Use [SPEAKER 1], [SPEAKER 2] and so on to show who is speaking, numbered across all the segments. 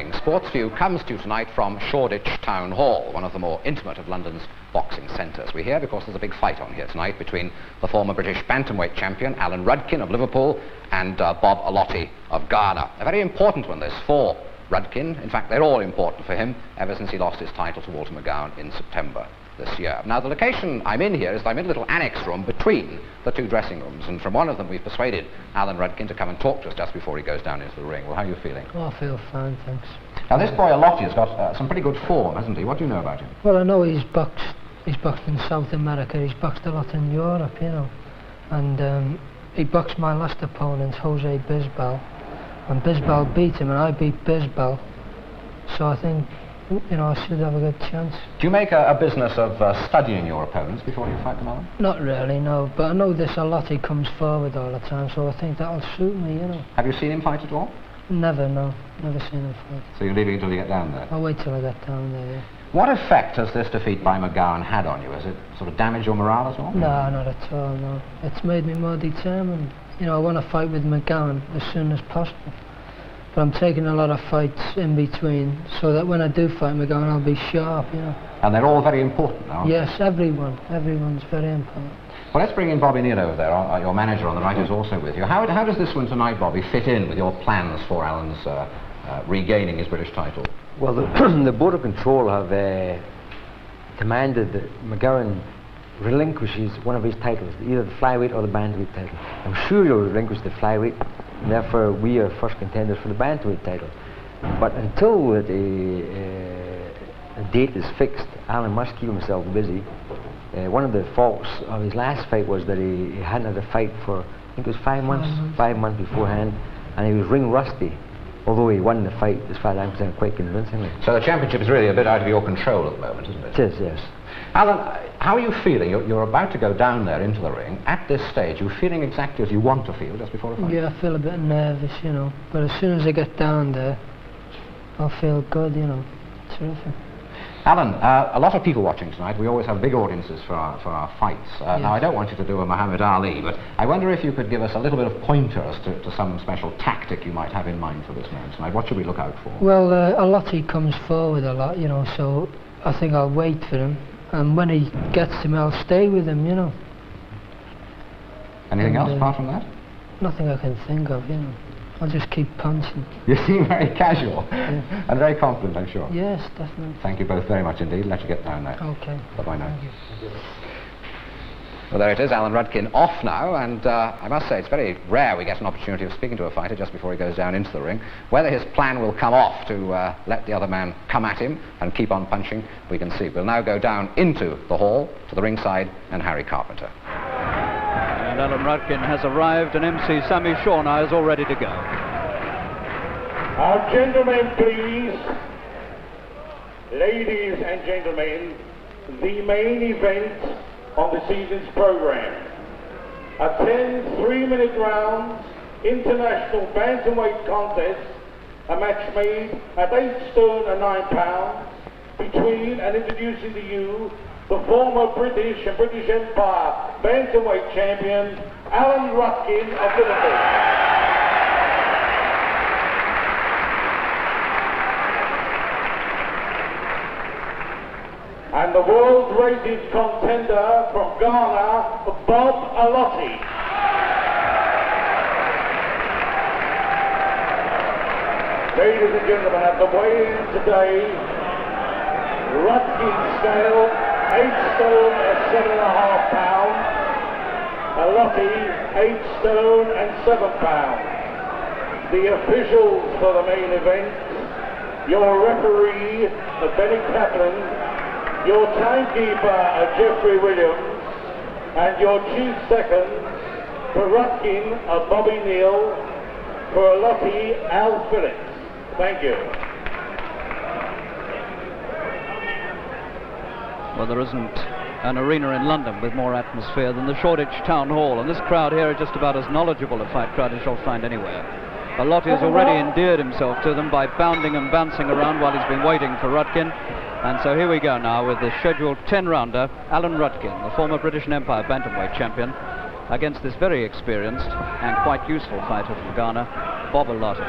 [SPEAKER 1] evening. SPORTSVIEW comes to you tonight from Shoreditch Town Hall, one of the more intimate of London's boxing centres. We're here because there's a big fight on here tonight between the former British Bantamweight champion, Alan Rudkin of Liverpool, and Bob Allotey of Ghana. A very important one, this, for Rudkin. In fact, they're all important for him ever since he lost his title to Walter McGowan in September this year. Now, the location I'm in here is I'm in a little annex room between the two dressing rooms, and from one of them we've persuaded Alan Rudkin to come and talk to us just before he goes down into the ring. Well, how are you feeling?
[SPEAKER 2] Oh, I feel fine, thanks.
[SPEAKER 1] Now, this boy Allotey has got some pretty good form, hasn't he? What do you know about him?
[SPEAKER 2] Well, I know he's boxed in South America, he's boxed a lot in Europe, you know, and he boxed my last opponent, Jose Bisbal, and Bisbal beat him and I beat Bisbal, so I think, you know, I should have a good chance.
[SPEAKER 1] Do you make a business of studying your opponents before you fight them, Alan?
[SPEAKER 2] Not really, no, but I know this Allotey comes forward all the time, so I think that'll suit me, you know.
[SPEAKER 1] Have you seen him fight at all?
[SPEAKER 2] Never, no, never seen him fight.
[SPEAKER 1] So you're leaving until you get down there?
[SPEAKER 2] I'll wait till I get down there, yeah.
[SPEAKER 1] What effect has this defeat by McGowan had on you? Has it sort of damaged your morale at all?
[SPEAKER 2] No, not at all, no. It's made me more determined. You know, I want to fight with McGowan as soon as possible. But I'm taking a lot of fights in between, so that when I do fight McGowan, I'll be sharp, you know.
[SPEAKER 1] And they're all very important now, aren't they?
[SPEAKER 2] Yes, everyone's very important.
[SPEAKER 1] Well, let's bring in Bobby Neal over there, your manager on the right, who's also with you. How does this one tonight, Bobby, fit in with your plans for Alan's regaining his British title?
[SPEAKER 3] Well, the Board of Control have demanded that McGowan relinquishes one of his titles, either the flyweight or the bantamweight title. I'm sure he'll relinquish the flyweight, and therefore we are first contenders for the bantamweight title. But until the date is fixed, Alan must keep himself busy. One of the faults of his last fight was that he hadn't had a fight for, I think it was 5 months, 5 months beforehand, and he was ring rusty. Although he won the fight, as far as I'm concerned, quite convincingly.
[SPEAKER 1] So the championship is really a bit out of your control at the moment, isn't it?
[SPEAKER 3] It is, yes.
[SPEAKER 1] Alan, how are you feeling? You're about to go down there into the ring. At this stage, you're feeling exactly as you want to feel just before a fight?
[SPEAKER 2] Yeah, I feel a bit nervous, you know. But as soon as I get down there, I'll feel good, you know. Terrific.
[SPEAKER 1] Alan, a lot of people watching tonight. We always have big audiences for our fights.
[SPEAKER 2] Yes.
[SPEAKER 1] Now, I don't want you to do a Muhammad Ali, but I wonder if you could give us a little bit of pointers to some special tactic you might have in mind for this man tonight. What should we look out for?
[SPEAKER 2] Well, Allotey comes forward a lot, you know, so I think I'll wait for him. And when he gets to me, I'll stay with him, you know.
[SPEAKER 1] Anything else apart from that?
[SPEAKER 2] Nothing I can think of, you know. I'll just keep punching.
[SPEAKER 1] You seem very casual and very confident, I'm sure.
[SPEAKER 2] Yes, definitely.
[SPEAKER 1] Thank you both very much indeed. Let you get down there.
[SPEAKER 2] Okay.
[SPEAKER 1] Bye-bye now. Well, there it is, Alan Rudkin off now, and I must say it's very rare we get an opportunity of speaking to a fighter just before he goes down into the ring. Whether his plan will come off to let the other man come at him and keep on punching, we can see. We'll now go down into the hall to the ringside and Harry Carpenter.
[SPEAKER 4] And Alan Rudkin has arrived, and MC Sammy Shawneye is all ready to go.
[SPEAKER 5] Gentlemen, please. Ladies and gentlemen, the main event on this evening's program. A 10 3-minute rounds international bantamweight contest, a match made at 8 stone and 9 pounds between and introducing to you the former British and British Empire bantamweight champion, Alan Rudkin of Liverpool. And the world-rated contender from Ghana, Bob Allotey. Ladies and gentlemen, at the weigh-in today, Rudkin scale, 8 stone and 7.5 pounds. Allotey, 8 stone and 7 pounds. The officials for the main event, your referee, Benny Kaplan, your timekeeper, Jeffrey Williams, and your chief second, for Rudkin, Bobby Neal, for Allotey, Al Phillips. Thank you.
[SPEAKER 4] Well, there isn't an arena in London with more atmosphere than the Shoreditch Town Hall, and this crowd here is just about as knowledgeable a fight crowd as you'll find anywhere. Allotey has already endeared himself to them by bounding and bouncing around while he's been waiting for Rudkin. And so here we go now with the scheduled 10-rounder, Alan Rudkin, the former British and Empire bantamweight champion, against this very experienced and quite useful fighter from Ghana, Bob Allotey.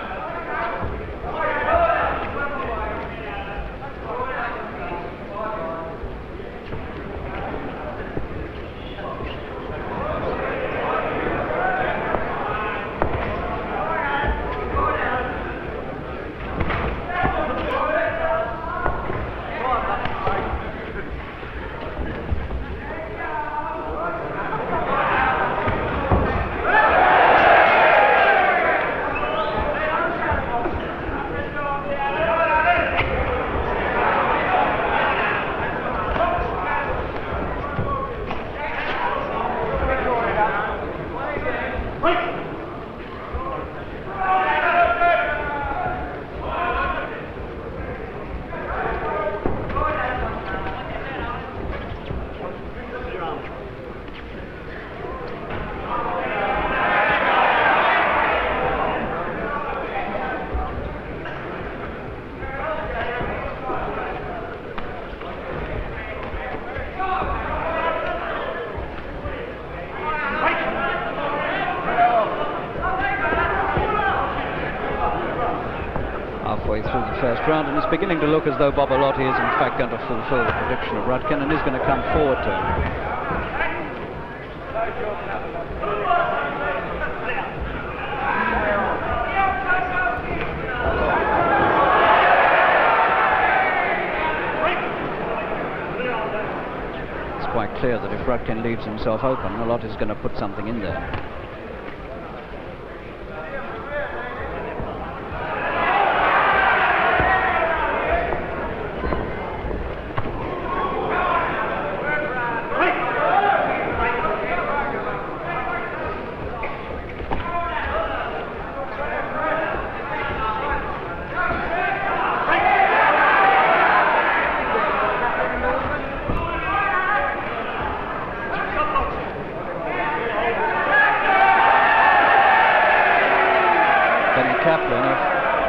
[SPEAKER 4] of the first round, and it's beginning to look as though Bob Allotey is in fact going to fulfill the prediction of Rudkin and is going to come forward to him. Quite clear that if Rudkin leaves himself open, Allotey's going to put something in there.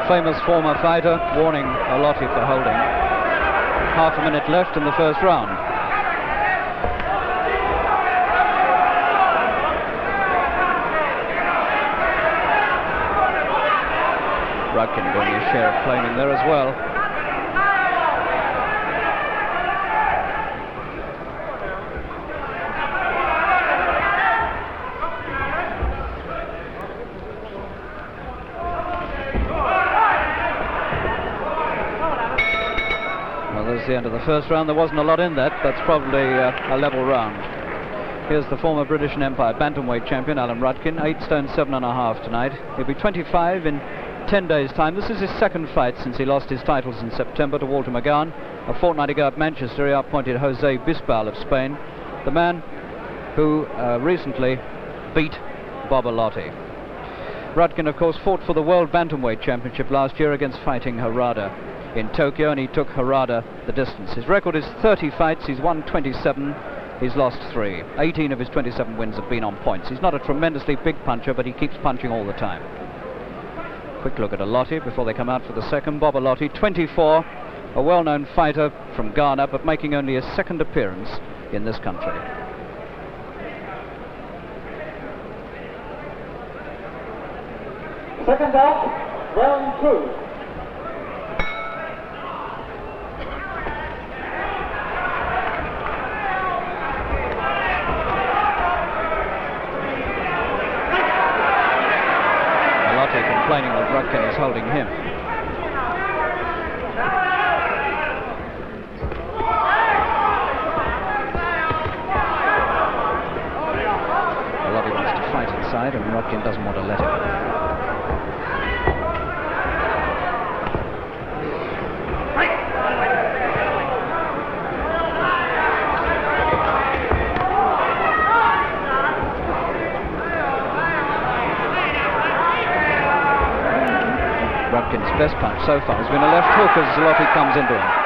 [SPEAKER 4] Famous former fighter warning Allotey for holding. Half a minute left in the first round. Rudkin doing his share of claiming there as well. The end of the first round. There wasn't a lot in that. That's probably a level round. Here's the former British and Empire Bantamweight champion Alan Rudkin, 8 stone 7.5 tonight. He'll be 25 in 10 days' time. This is his second fight since he lost his titles in September to Walter McGowan. A fortnight ago at Manchester, he appointed Jose Bisbal of Spain, the man who recently beat Bob Allotey. Rudkin, of course, fought for the World Bantamweight Championship last year against Fighting Harada in Tokyo, and he took Harada the distance. His record is 30 fights, he's won 27, he's lost 3. 18 of his 27 wins have been on points. He's not a tremendously big puncher, but he keeps punching all the time. Quick look at Allotey before they come out for the second. Bob Allotey, 24, a well-known fighter from Ghana, but making only his second appearance in this country.
[SPEAKER 5] Second out, round 2.
[SPEAKER 4] Complaining that Rudkin is holding him. Allotey wants to fight inside and Rudkin doesn't want to let him. Rudkin's best punch so far has been a left hook as Allotey comes into him.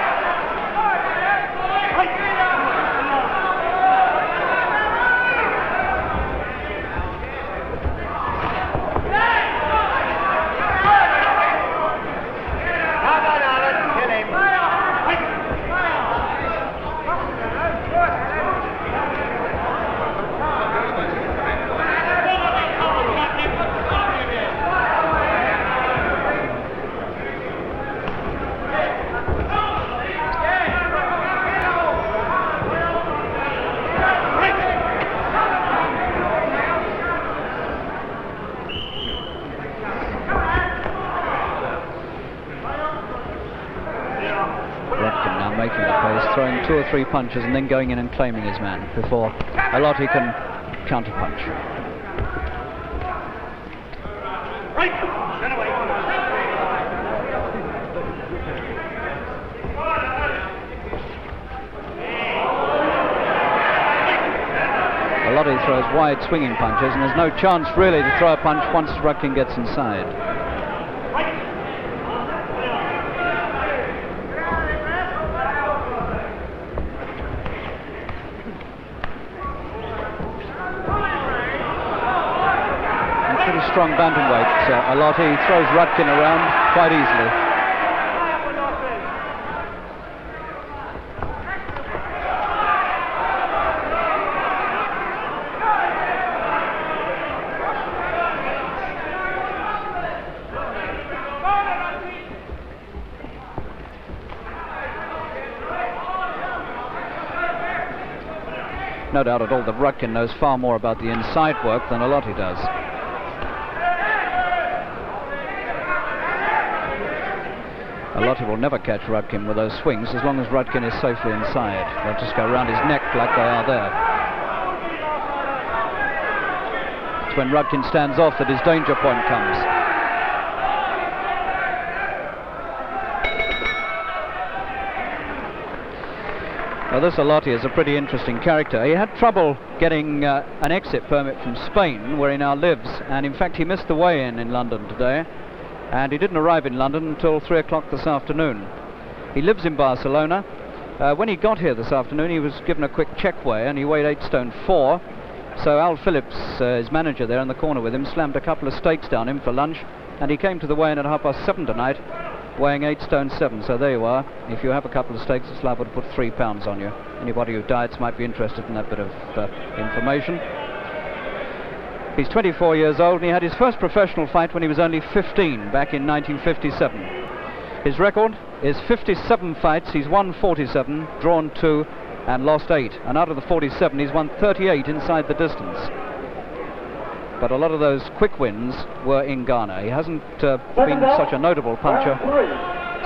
[SPEAKER 4] Making the pace, throwing 2 or 3 punches and then going in and claiming his man before Allotey can counterpunch. Allotey throws wide swinging punches and there's no chance really to throw a punch once Rudkin gets inside. Strong bantamweight, Allotey throws Rudkin around quite easily. no doubt at all that Rudkin knows far more about the inside work than Allotey does. Allotey will never catch Rudkin with those swings as long as Rudkin is safely inside. They'll just go around his neck like they are there. It's when Rudkin stands off that his danger point comes. Now this Allotey is a pretty interesting character. He had trouble getting an exit permit from Spain, where he now lives, and in fact he missed the weigh-in in London today, and he didn't arrive in London until 3 o'clock this afternoon. He lives in Barcelona. When he got here this afternoon, he was given a quick check weigh, and he weighed 8 stone 4. So Al Phillips, his manager there in the corner with him, slammed a couple of steaks down him for lunch, and he came to the weigh-in at 7:30 tonight, weighing 8 stone 7. So there you are. If you have a couple of steaks, it's liable to put 3 pounds on you. Anybody who diets might be interested in that bit of information. He's 24 years old, and he had his first professional fight when he was only 15, back in 1957. His record is 57 fights. He's won 47, drawn 2, and lost 8. And out of the 47, he's won 38 inside the distance. But a lot of those quick wins were in Ghana. He hasn't been such a notable puncher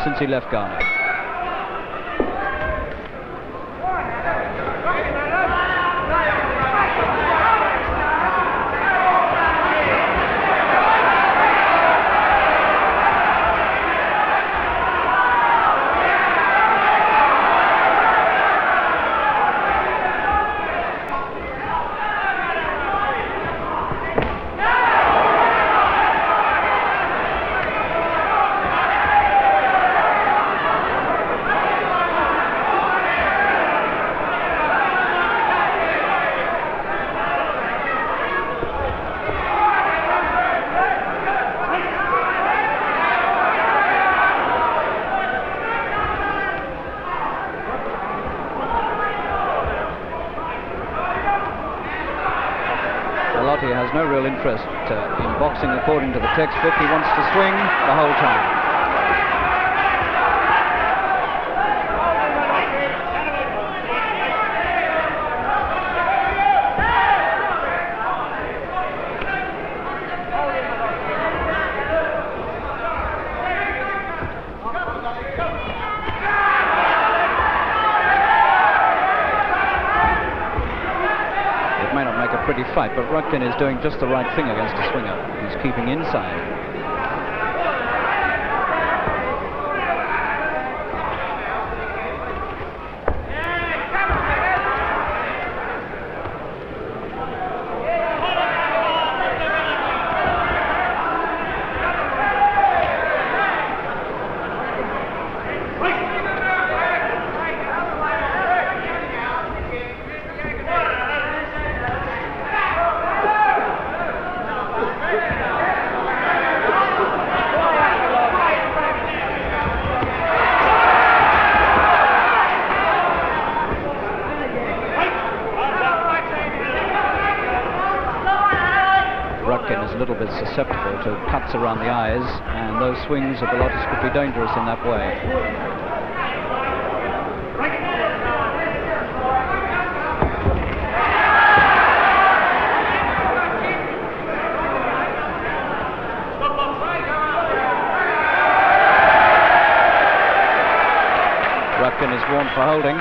[SPEAKER 4] since he left Ghana. Allotey has no real interest in boxing according to the textbook. He wants to swing the whole time. Pretty fight, but Rudkin is doing just the right thing against a swinger. He's keeping inside. Rudkin is a little bit susceptible to cuts around the eyes, and those swings of Allotey could be dangerous in that way. Rudkin is warned for holding.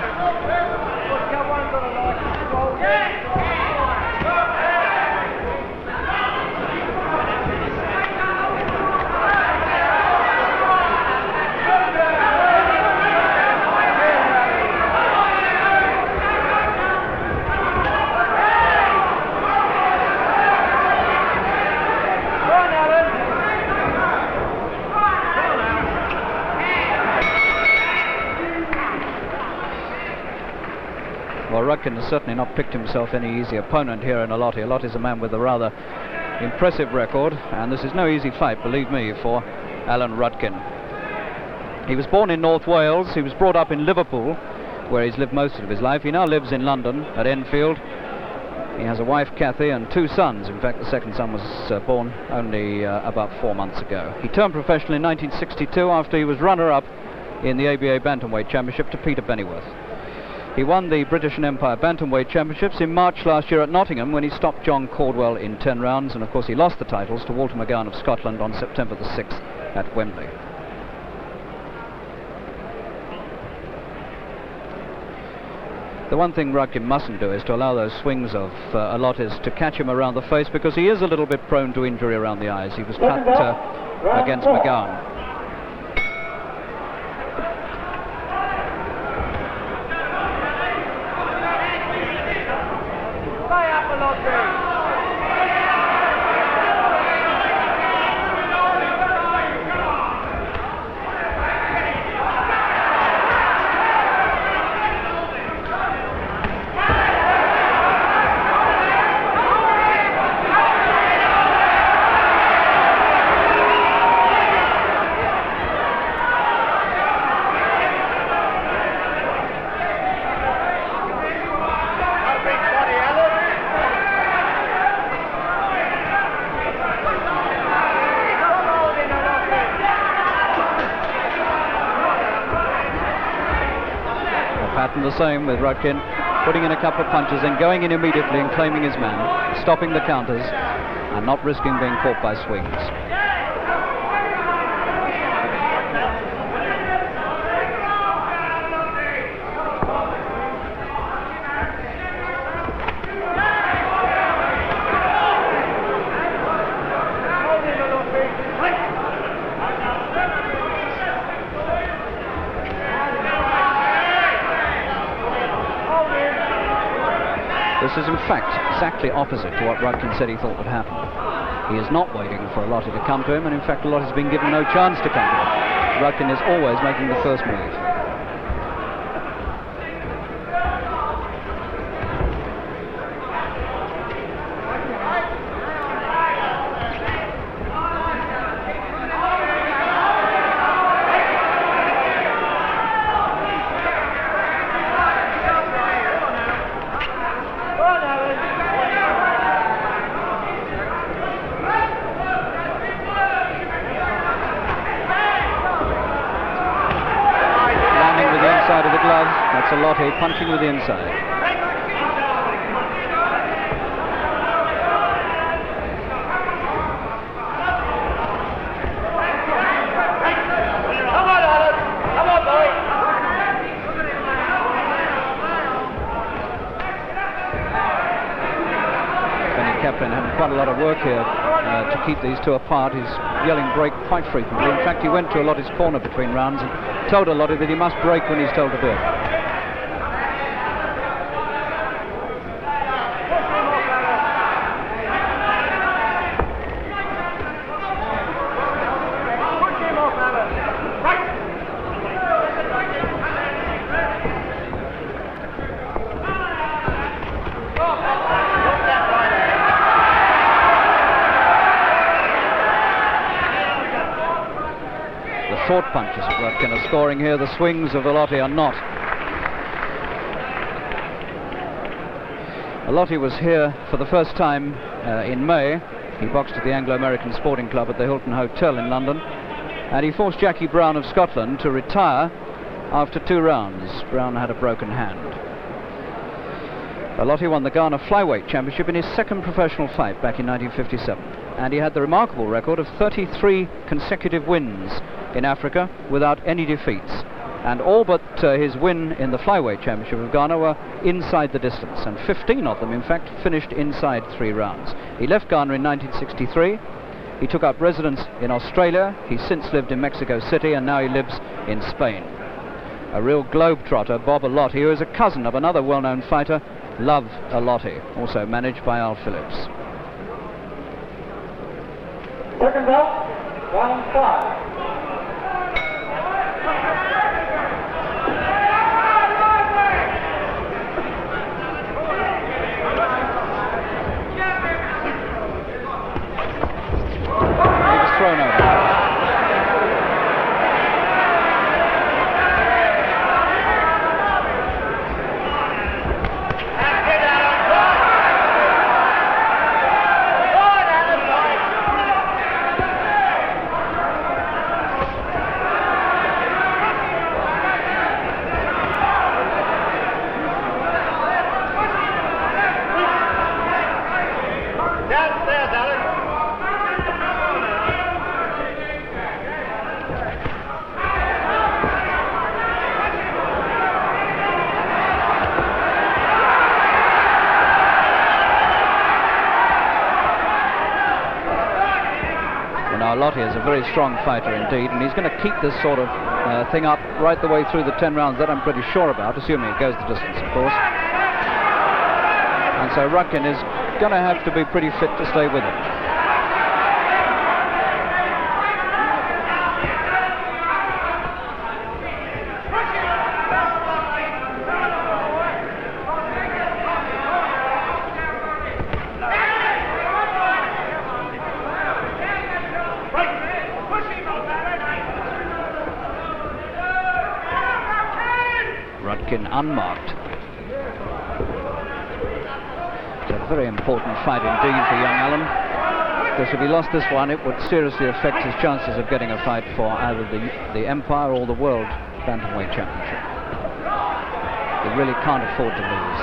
[SPEAKER 4] Well, Rudkin has certainly not picked himself any easy opponent here in Allotey. Allotey's a man with a rather impressive record, and this is no easy fight, believe me, for Alan Rudkin. He was born in North Wales. He was brought up in Liverpool, where he's lived most of his life. He now lives in London at Enfield. He has a wife, Kathy, and 2 sons. In fact, the second son was born only about 4 months ago. He turned professional in 1962 after he was runner-up in the ABA Bantamweight Championship to Peter Pennyworth. He won the British and Empire Bantamweight Championships in March last year at Nottingham when he stopped John Caldwell in 10 rounds, and of course he lost the titles to Walter McGowan of Scotland on September the 6th at Wembley. The one thing Rudkin mustn't do is to allow those swings of Allotey's to catch him around the face, because he is a little bit prone to injury around the eyes. He was cut against McGowan. The same with Rudkin, putting in a couple of punches and going in immediately and claiming his man, stopping the counters and not risking being caught by swings. This is in fact exactly opposite to what Rudkin said he thought would happen. He is not waiting for Allotey to come to him, and in fact Allotey's been given no chance to come to him. Rudkin is always making the first move. That's Allotey punching with the inside. Benny Kaplan having quite a lot of work here to keep these two apart. He's yelling break quite frequently. In fact, he went to Allotey's corner between rounds and told Allotey that he must break when he's told to do it. Short punches of Rudkin are scoring here. The swings of Allotey are not. Allotey was here for the first time in May. He boxed at the Anglo-American Sporting Club at the Hilton Hotel in London, and he forced Jackie Brown of Scotland to retire after 2 rounds. Brown had a broken hand. Allotey won the Ghana Flyweight Championship in his second professional fight back in 1957, and he had the remarkable record of 33 consecutive wins in Africa without any defeats, and all but his win in the Flyweight Championship of Ghana were inside the distance, and 15 of them in fact finished inside 3 rounds. He left Ghana in 1963. He took up residence in Australia. He's since lived in Mexico City, and now he lives in Spain. A real globetrotter, Bob Allotey, who is a cousin of another well-known fighter, Love Allotey, also managed by Al Phillips.
[SPEAKER 5] Second up, round 5.
[SPEAKER 4] Thrown over. Allotey is a very strong fighter indeed, and he's going to keep this sort of thing up right the way through the 10 rounds. That I'm pretty sure about, assuming it goes the distance, of course. And so Rudkin is going to have to be pretty fit to stay with him. Rudkin unmarked. It's a very important fight indeed for young Allen, because if he lost this one, it would seriously affect his chances of getting a fight for either the Empire or the World Bantamweight Championship. He really can't afford to lose.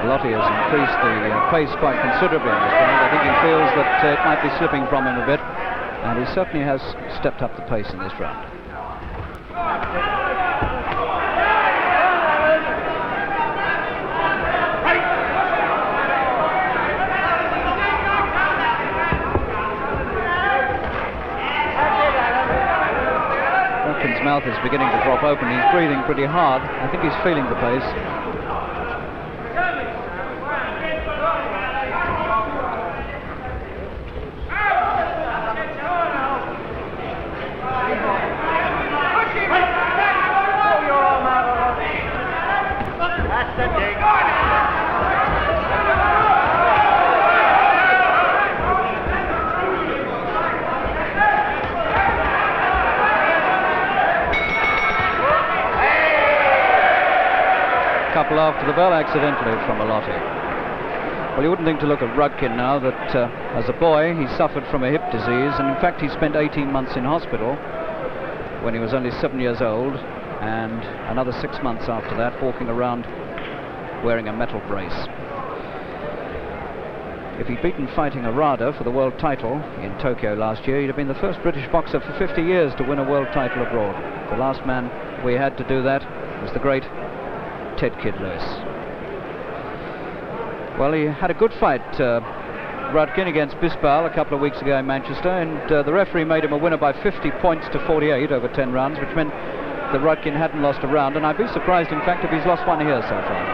[SPEAKER 4] Allotey has increased the pace quite considerably in this round. I think he feels that it might be slipping from him a bit, and he certainly has stepped up the pace in this round. Rudkin's mouth is beginning to drop open. He's breathing pretty hard. I think he's feeling the pace. Couple after the bell accidentally from Allotey. Well, you wouldn't think to look at Rudkin now that as a boy he suffered from a hip disease, and in fact he spent 18 months in hospital when he was only 7 years old, and another 6 months after that walking around wearing a metal brace. If he'd beaten fighting Arada for the world title in Tokyo last year, he'd have been the first British boxer for 50 years to win a world title abroad. The last man we had to do that was the great Ted Kid Lewis. Well, he had a good fight, Rudkin, against Bisbal a couple of weeks ago in Manchester, and the referee made him a winner by 50 points to 48 over 10 rounds, which meant that Rudkin hadn't lost a round, and I'd be surprised, in fact, if he's lost one here so far.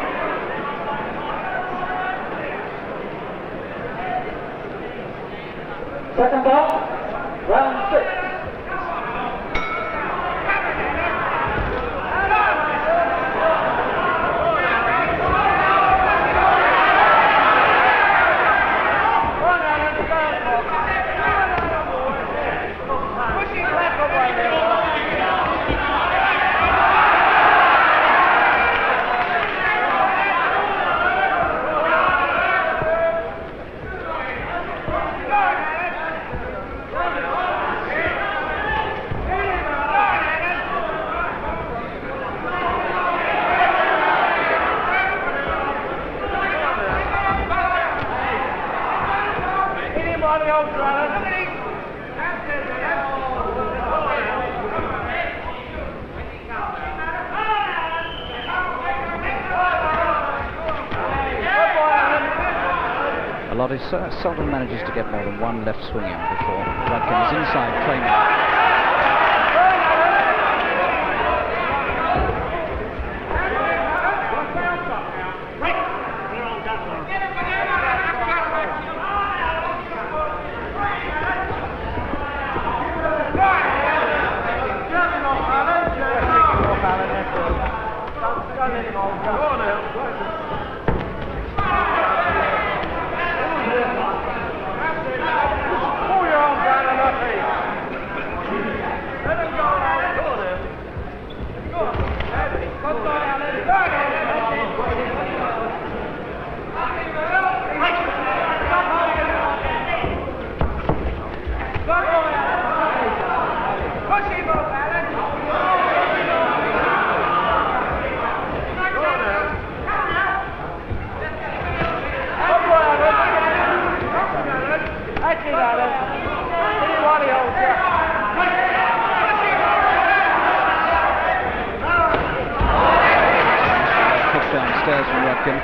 [SPEAKER 5] Second bout, round 6.
[SPEAKER 4] Allotey seldom manages to get more than one left swing in before Rudkin is inside claiming. upstairs from Rudkin.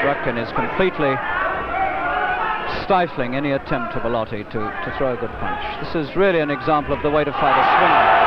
[SPEAKER 4] Rudkin is completely stifling any attempt of Allotey to throw a good punch. This is really an example of the way to fight a swinger.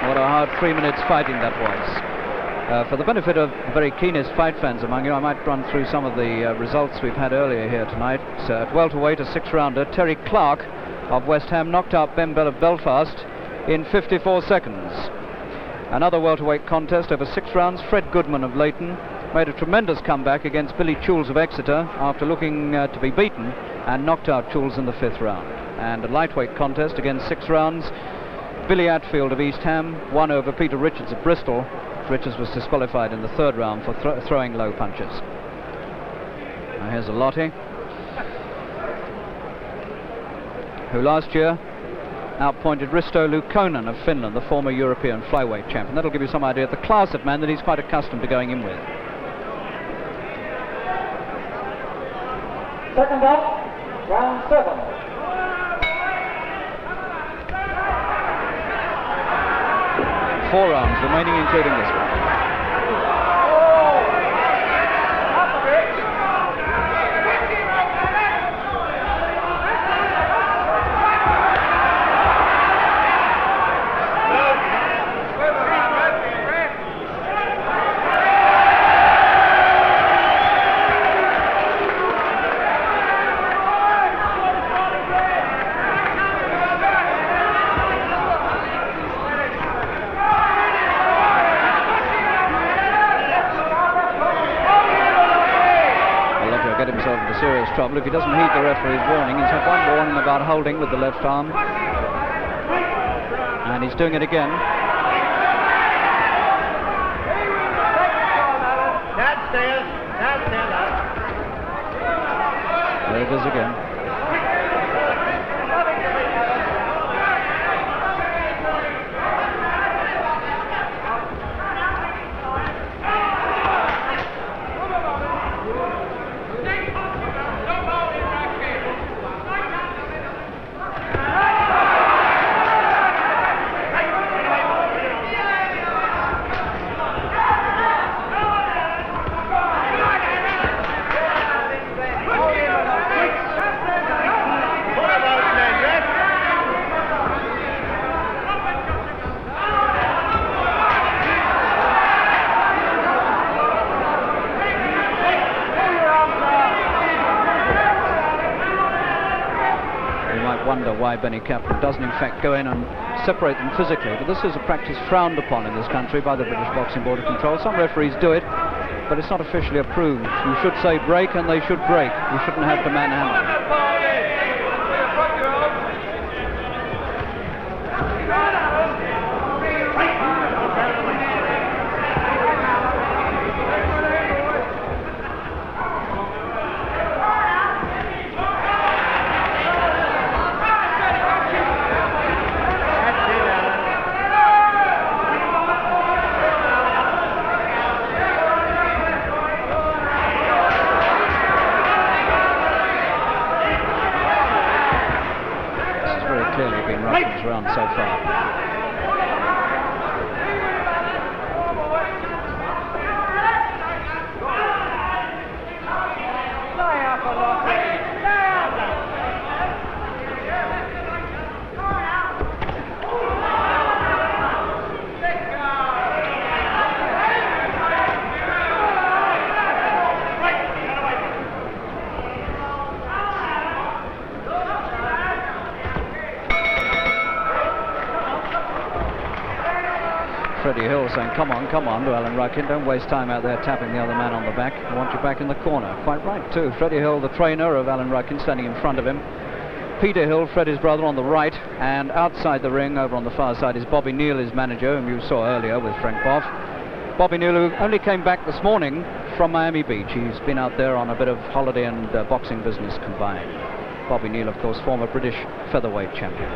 [SPEAKER 4] What a hard 3 minutes fighting that was. For the benefit of the very keenest fight fans among you, I might run through some of the results we've had earlier here tonight. At welterweight, a 6-rounder, Terry Clark of West Ham knocked out Ben Bell of Belfast in 54 seconds. Another welterweight contest over 6 rounds, Fred Goodman of Leighton made a tremendous comeback against Billy Choules of Exeter after looking to be beaten, and knocked out Choules in the 5th round. And a lightweight contest, again 6 rounds, Billy Atfield of East Ham won over Peter Richards of Bristol. Richards was disqualified in the 3rd round for throwing low punches. Now here's Allotey, who last year outpointed Risto Luukkonen of Finland, the former European flyweight champion. That'll give you some idea of the class of man that he's quite accustomed to going in with.
[SPEAKER 6] Second up, round 7.
[SPEAKER 4] 4 rounds remaining, including this one. Himself into serious trouble if he doesn't heed the referee's warning. He's had one warning about holding with the left arm, and he's doing it again. There it is again. Wonder why Benny Caplan doesn't in fact go in and separate them physically, but this is a practice frowned upon in this country by the British Boxing Board of Control. Some referees do it, but it's not officially approved. You should say break and they should break. You shouldn't have to manhandle them. Round so far. Freddie Hill saying, come on, to Alan Rudkin. Don't waste time out there tapping the other man on the back. I want you back in the corner. Quite right, too. Freddie Hill, the trainer of Alan Rudkin, standing in front of him. Peter Hill, Freddie's brother, on the right. And outside the ring, over on the far side, is Bobby Neal, his manager, whom you saw earlier with Frank Boff. Bobby Neal, who only came back this morning from Miami Beach. He's been out there on a bit of holiday and boxing business combined. Bobby Neal, of course, former British featherweight champion.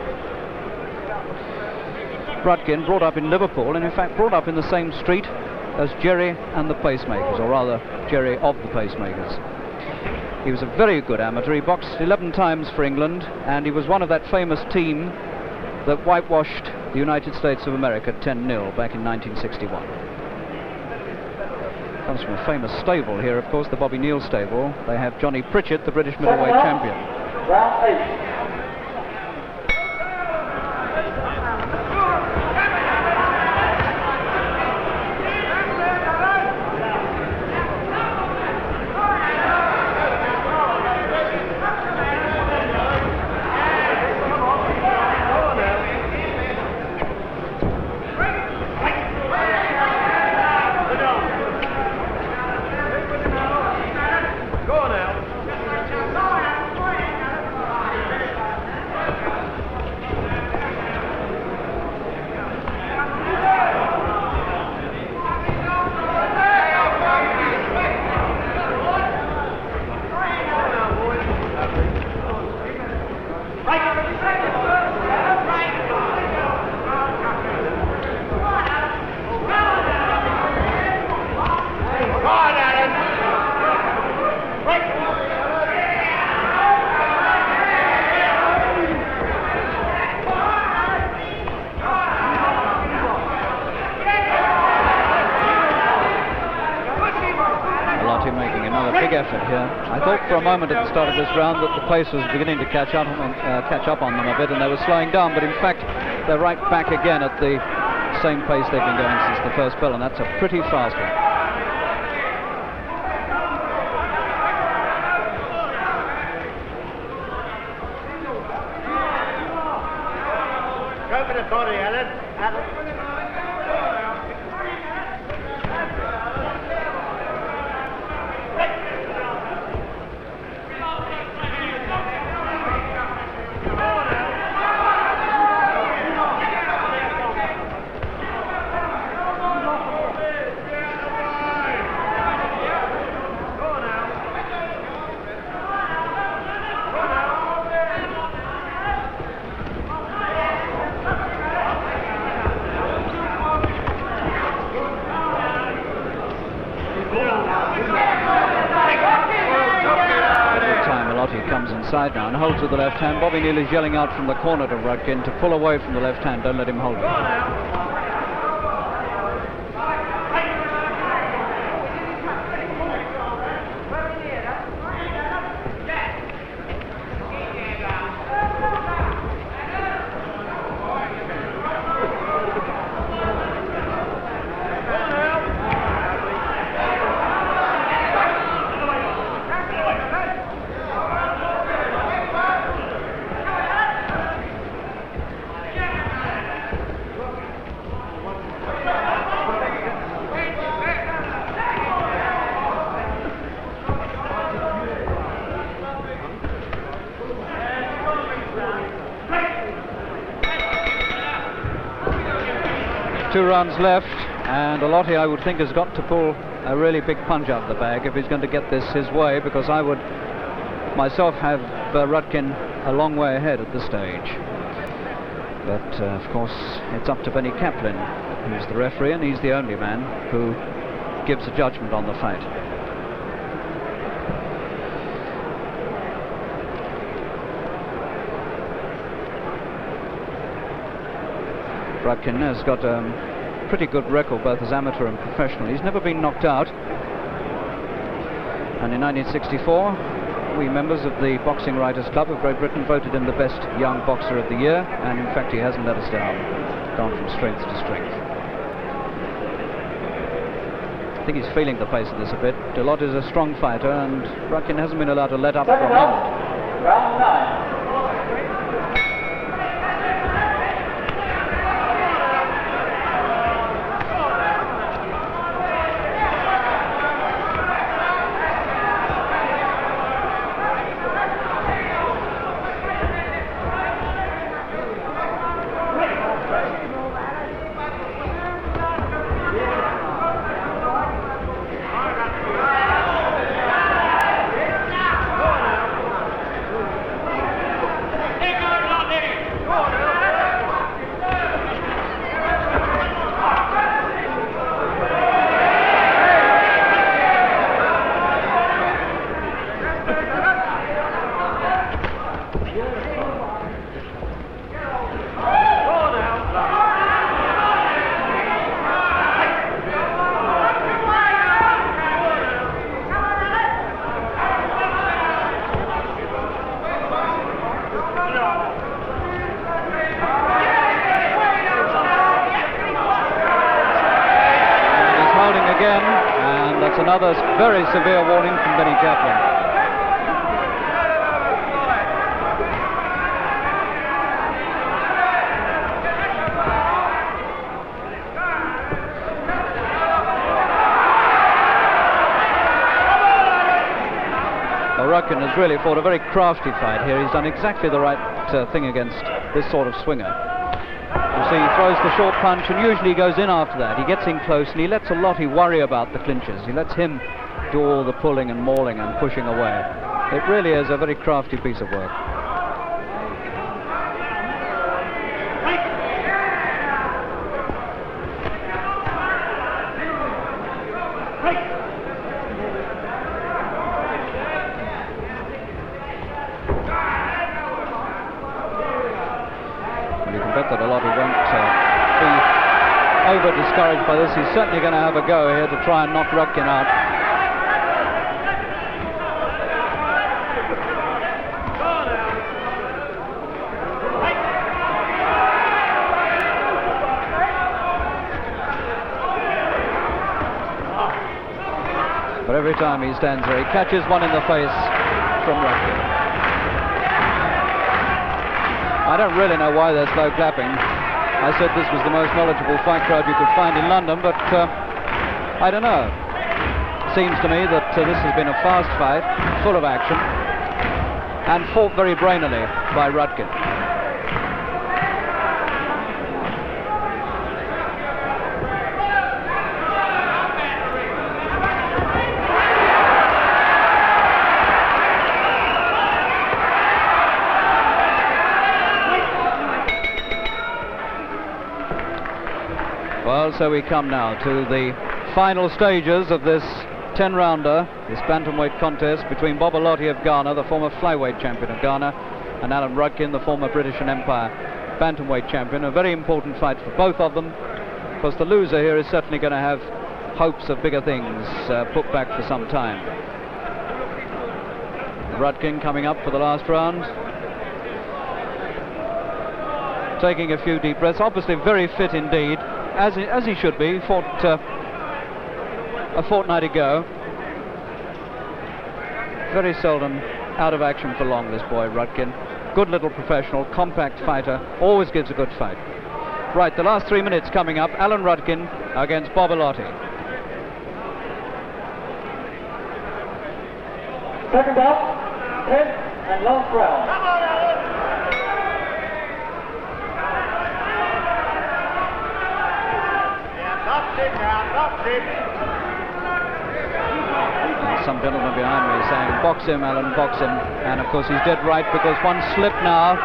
[SPEAKER 4] Rudkin, brought up in Liverpool, and in fact brought up in the same street as Jerry and the Pacemakers, or rather Jerry of the Pacemakers. He was a very good amateur. He boxed 11 times for England, and he was one of that famous team that whitewashed the United States of America 10-0 back in 1961. Comes from a famous stable here, of course, the Bobby Neal stable. They have Johnny Pritchett, the British middleweight champion.
[SPEAKER 6] Round 8.
[SPEAKER 4] I thought for a moment at the start of this round that the pace was beginning to catch up on them a bit, and they were slowing down, but in fact they're right back again at the same pace they've been going since the first bell, and that's a pretty fast one.
[SPEAKER 6] Go for the body, Alan.
[SPEAKER 4] Now and holds with the left hand. Bobby Neal is yelling out from the corner to Rudkin to pull away from the left hand. Don't let him hold it. Two rounds left, and Allotey, I would think, has got to pull a really big punch out of the bag if he's going to get this his way, because I would myself have Rudkin a long way ahead at this stage. But of course it's up to Benny Kaplan, who's the referee, and he's the only man who gives a judgment on the fight. Rudkin has got a pretty good record both as amateur and professional. He's never been knocked out, and in 1964 we members of the Boxing Writers Club of Great Britain voted him the best young boxer of the year, and in fact he hasn't let us down, gone from strength to strength. I think he's feeling the pace of this a bit. Allotey is a strong fighter, and Rudkin hasn't been allowed to let up for a moment.
[SPEAKER 6] Round 9.
[SPEAKER 4] another very severe warning from Benny Kaplan. Rudkin has really fought a very crafty fight here. He's done exactly the right thing against this sort of swinger. You see, he throws the short punch and usually he goes in after that. He gets in close and he lets Allotey worry about the clinches. He lets him do all the pulling and mauling and pushing away. It really is a very crafty piece of work. That Allotey won't be over-discouraged by this. He's certainly going to have a go here to try and knock Rudkin out. But every time he stands there, he catches one in the face from Rudkin. I don't really know why they're slow clapping. I said this was the most knowledgeable fight crowd you could find in London, but I don't know. Seems to me that this has been a fast fight, full of action, and fought very brainily by Rudkin. Well, so we come now to the final stages of this 10-rounder, this bantamweight contest between Bob Allotey of Ghana, the former flyweight champion of Ghana, and Alan Rudkin, the former British and Empire bantamweight champion. A very important fight for both of them, because the loser here is certainly going to have hopes of bigger things put back for some time. Rudkin coming up for the last round, taking a few deep breaths, obviously very fit indeed, as he should be. Fought a fortnight ago. Very seldom out of action for long, this boy Rudkin. Good little professional, compact fighter, always gives a good fight. Right, the last 3 minutes coming up. Alan Rudkin against Bob Allotey.
[SPEAKER 6] Second up, 10th and last round.
[SPEAKER 4] Some gentleman behind me is saying, box him, Alan, box him. And of course he's dead right, because one slip now,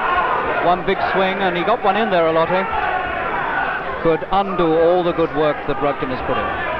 [SPEAKER 4] one big swing, and he got one in there, Allotey. Could undo all the good work that Rudkin has put in.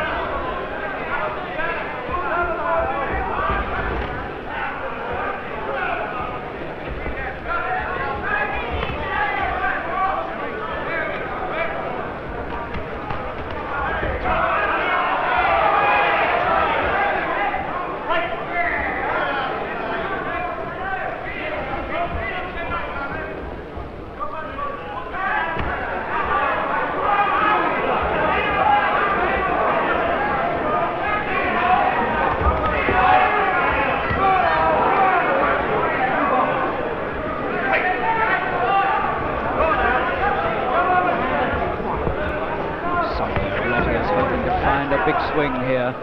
[SPEAKER 4] Swing here.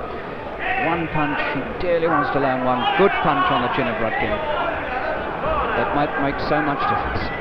[SPEAKER 4] One punch, he dearly wants to land one good punch on the chin of Rudkin. That might make so much difference.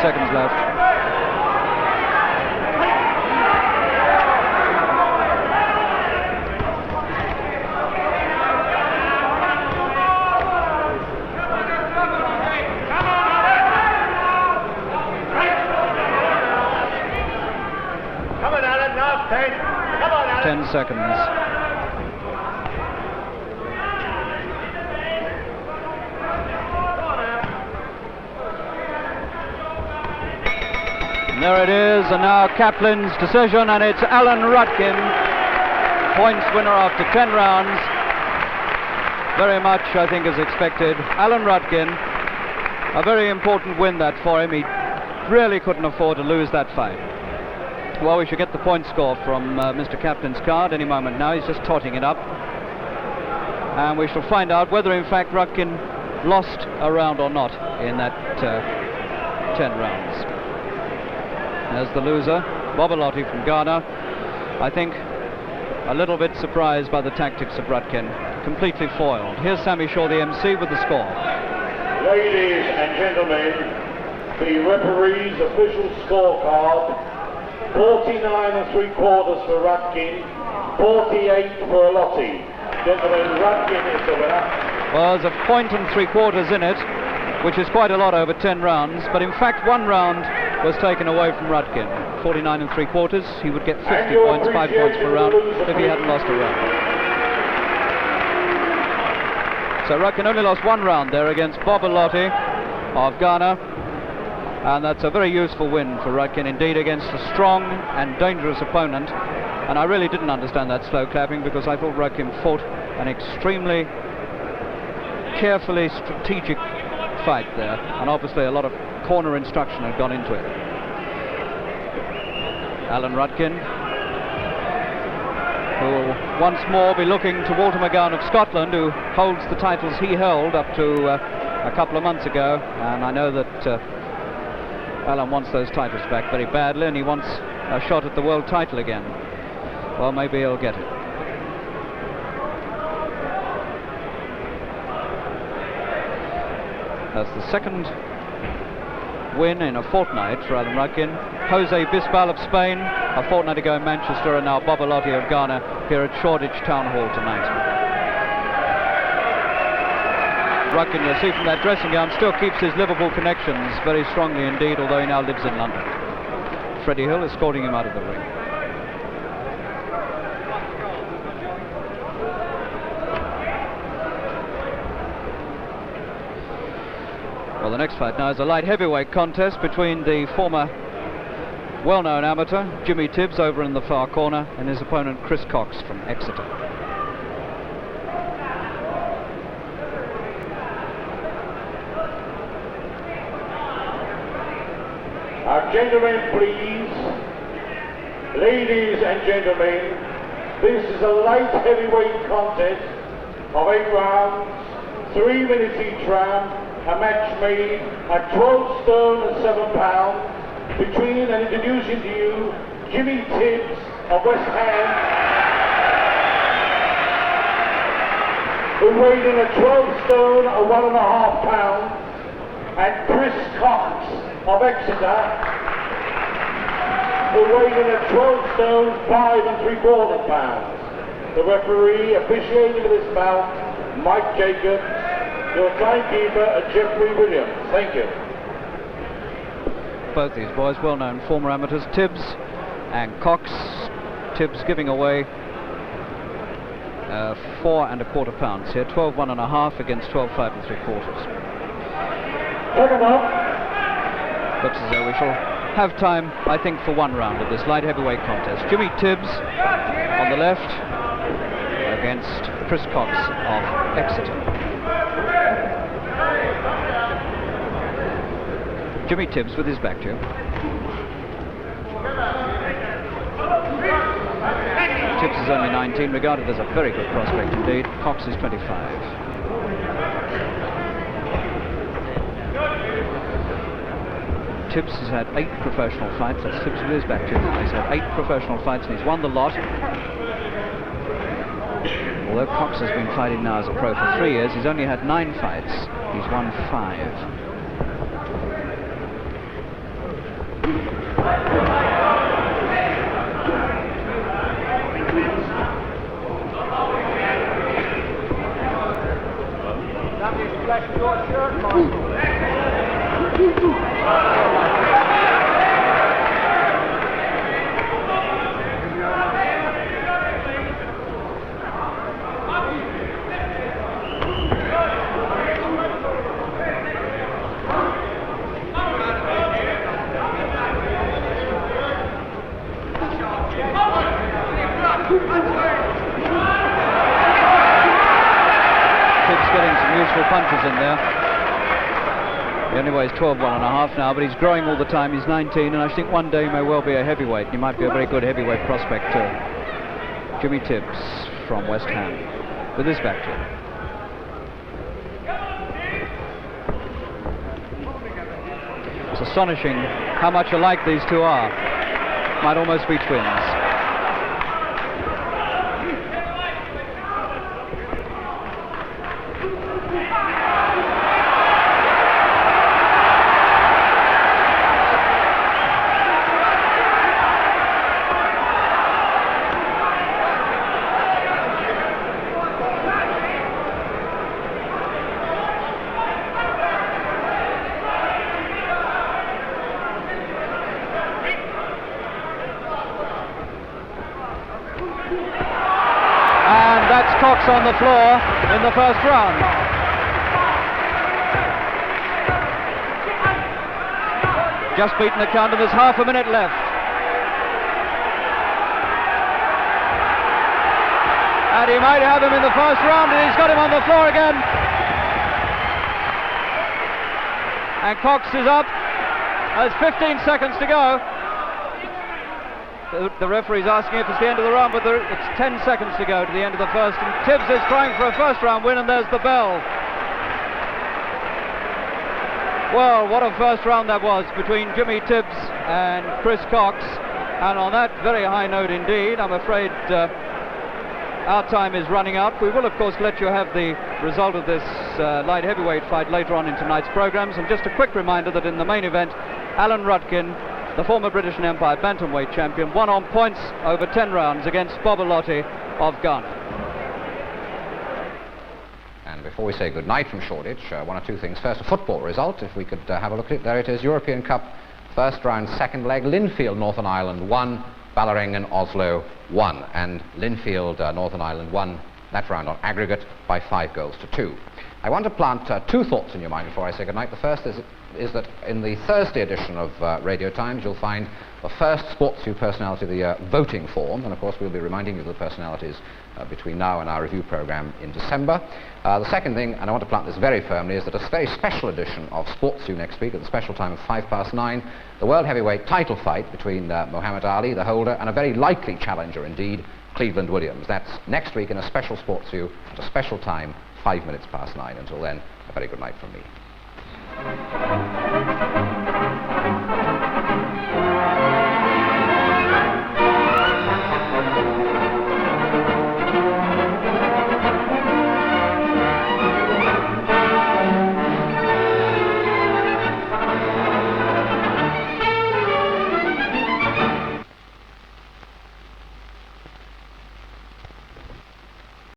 [SPEAKER 4] seconds left.
[SPEAKER 5] Come on, Alan, last 10. Come on, Alan.
[SPEAKER 4] 10 seconds. And there it is, and now Kaplan's decision, and it's Alan Rudkin, points winner after 10 rounds. Very much, I think, as expected. Alan Rudkin, a very important win that for him. He really couldn't afford to lose that fight. Well, we should get the point score from Mr. Kaplan's card any moment now. He's just totting it up. And we shall find out whether, in fact, Rudkin lost a round or not in that 10 rounds. As the loser, Bob Allotey from Ghana, I think a little bit surprised by the tactics of Rudkin, completely foiled. Here's Sammy Shaw, the MC, with the score.
[SPEAKER 5] Ladies and gentlemen, the referee's official scorecard: 49 3/4 for Rudkin, 48 for Allotey. Gentlemen, Rudkin is the winner.
[SPEAKER 4] Well, there's a point and 3/4 in it, which is quite a lot over 10 rounds, but in fact 1 round was taken away from Rudkin. 49 3/4, he would get 50 points, 5 points per round, if he hadn't lost a round. So Rudkin only lost 1 round there against Bob Allotey of Ghana, and that's a very useful win for Rudkin indeed against a strong and dangerous opponent. And I really didn't understand that slow clapping, because I thought Rudkin fought an extremely carefully strategic fight there, and obviously a lot of corner instruction had gone into it. Alan Rudkin, who will once more be looking to Walter McGowan of Scotland, who holds the titles he held up to a couple of months ago, and I know that Alan wants those titles back very badly, and he wants a shot at the world title again. Well, maybe he'll get it. That's the second win in a fortnight for Alan Rudkin. Jose Bisbal of Spain a fortnight ago in Manchester, and now Bob Allotey of Ghana here at Shoreditch Town Hall tonight. Rudkin, you'll see from that dressing gown, still keeps his Liverpool connections very strongly indeed, although he now lives in London. Freddie Hill is escorting him out of the ring. Well, the next fight now is a light heavyweight contest between the former well-known amateur Jimmy Tibbs over in the far corner and his opponent Chris Cox from Exeter.
[SPEAKER 5] Gentlemen, please. Ladies and gentlemen, this is a light heavyweight contest of 8 rounds, 3 minutes each round. A match made at 12 stone and 7 pounds between, and introducing to you, Jimmy Tibbs of West Ham, who weighed in at 12 stone and 1.5 pounds, and Chris Cox of Exeter, who weighed in at 12 stone 5 3/4 pounds. The referee officiating this bout, Mike Jacobs. Your timekeeper, Jeffrey Williams. Thank you.
[SPEAKER 4] Both these boys, well-known former amateurs, Tibbs and Cox. Tibbs giving away 4 1/4 pounds here, 12 1.5 against 12 5 3/4. Looks as though we shall have time, I think, for 1 round of this light heavyweight contest. Jimmy Tibbs on the left against Chris Cox of Exeter. Jimmy Tibbs with his back to you. Tibbs is only 19, regarded as a very good prospect indeed. Cox is 25. Tibbs has had 8 professional fights. That's Tibbs with his back to you. He's had 8 professional fights and he's won the lot. Although Cox has been fighting now as a pro for 3 years, he's only had 9 fights. He's won 5. Getting some useful punches in there. He only weighs 12.5 now, but he's growing all the time. He's 19, and I think one day he may well be a heavyweight. He might be a very good heavyweight prospect too. Jimmy Tibbs from West Ham with his back to him. It's astonishing how much alike these two are. Might almost be twins. Cox on the floor in the first round. Just beaten the count, and there's half a minute left. And he might have him in the first round, and he's got him on the floor again. And Cox is up. There's 15 seconds to go. The referee's asking if it's the end of the round, but it's 10 seconds to go to the end of the first, and Tibbs is trying for a first round win, and there's the bell. Well, what a first round that was between Jimmy Tibbs and Chris Cox, and on that very high note indeed, I'm afraid our time is running out. We will of course let you have the result of this light heavyweight fight later on in tonight's programs, and just a quick reminder that in the main event, Alan Rudkin, the former British and Empire Bantamweight champion, won on points over 10 rounds against Bob Allotey of Ghana.
[SPEAKER 1] And before we say goodnight from Shoreditch, one or two things. First, a football result, if we could have a look at it. There it is, European Cup, first round, second leg. Linfield, Northern Ireland 1, Ballerang Oslo 1. And Linfield, Northern Ireland won that round on aggregate by 5-2. I want to plant two thoughts in your mind before I say goodnight. The first is that in the Thursday edition of Radio Times, you'll find the first SPORTSVIEW Personality of the Year voting form, and of course we'll be reminding you of the personalities between now and our review programme in December. The second thing, and I want to plant this very firmly, is that a very special edition of SPORTSVIEW next week at the special time of 9:05, the World Heavyweight title fight between Muhammad Ali, the holder, and a very likely challenger indeed, Cleveland Williams. That's next week in a special SPORTSVIEW at a special time, 9:05. Until then, a very good night from me.